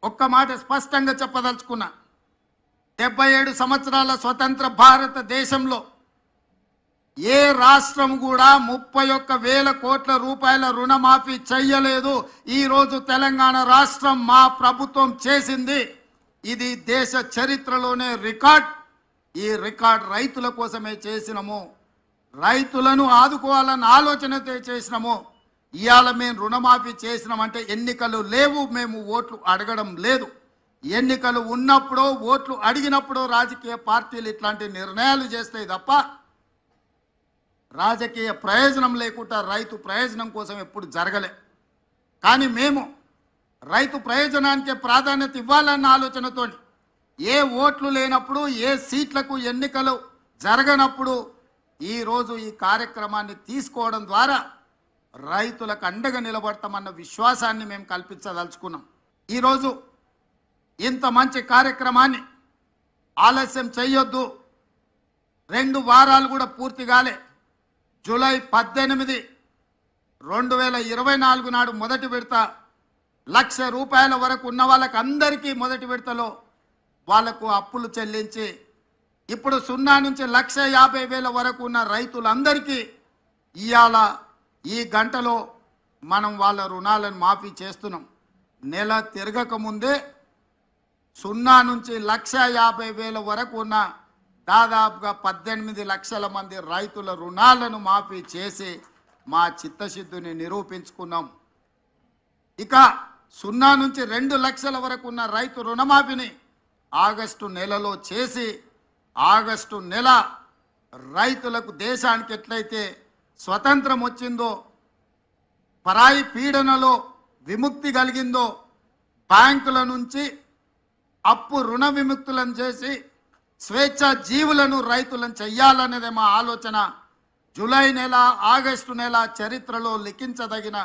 ఒక్క మాట స్పష్టంగా చెప్పదలుచుకున్నా. 77 సంవత్సరాల స్వతంత్ర భారతదేశంలో ఏ రాష్ట్రం కూడా 31,000 కోట్ల రూపాయల రుణమాఫీ చెయ్యలేదు. ఈరోజు తెలంగాణ రాష్ట్రం మా ప్రభుత్వం చేసింది. ఇది దేశ చరిత్రలోనే రికార్డ్. ఈ రికార్డ్ రైతుల కోసమే చేసినాము, రైతులను ఆదుకోవాలన్న ఆలోచనతో చేసినాము. ఇవాళ మేము రుణమాఫీ చేసినామంటే ఎన్నికలు లేవు, మేము ఓట్లు అడగడం లేదు. ఎన్నికలు ఉన్నప్పుడు ఓట్లు అడిగినప్పుడు రాజకీయ పార్టీలు ఇట్లాంటి నిర్ణయాలు చేస్తాయి తప్ప రాజకీయ ప్రయోజనం లేకుండా రైతు ప్రయోజనం కోసం ఎప్పుడు జరగలే. కానీ మేము రైతు ప్రయోజనానికి ప్రాధాన్యత ఇవ్వాలన్న ఆలోచనతో ఏ ఓట్లు లేనప్పుడు, ఏ సీట్లకు ఎన్నికలు జరగనప్పుడు ఈరోజు ఈ కార్యక్రమాన్ని తీసుకోవడం ద్వారా రైతులకు అండగా నిలబడతామన్న విశ్వాసాన్ని మేము కల్పించదలుచుకున్నాం. ఈరోజు ఇంత మంచి కార్యక్రమాన్ని ఆలస్యం చేయొద్దు. 2 వారాలు కూడా పూర్తి కాలే. జూలై 18, 2024 నాడు మొదటి విడత ₹1,00,000 వరకు ఉన్న వాళ్ళకి అందరికీ మొదటి విడతలో వాళ్లకు అప్పులు చెల్లించి ఇప్పుడు 0 నుంచి 1,50,000 వరకు ఉన్న రైతులందరికీ ఇవాళ ఈ గంటలో మనం వాళ్ళ రుణాలను మాఫీ చేస్తున్నాం. నెల తిరగక ముందే 0 నుంచి 1,50,000 వరకు ఉన్న దాదాపుగా 18 లక్షల మంది రైతుల రుణాలను మాఫీ చేసి మా చిత్తశుద్ధిని నిరూపించుకున్నాం. ఇక 0 నుంచి 2 లక్షల వరకు ఉన్న రైతు రుణమాఫీని ఆగస్టు నెలలో చేసి ఆగస్టు నెల రైతులకు దేశానికి ఎట్లయితే స్వతంత్రం వచ్చిందో, పరాయి పీడనలో విముక్తి కలిగిందో, బ్యాంకుల నుంచి అప్పు రుణ విముక్తులను చేసి స్వేచ్ఛ జీవులను రైతులను చెయ్యాలనేదే మా ఆలోచన. జూలై నెల, ఆగస్టు నెల చరిత్రలో లిఖించదగిన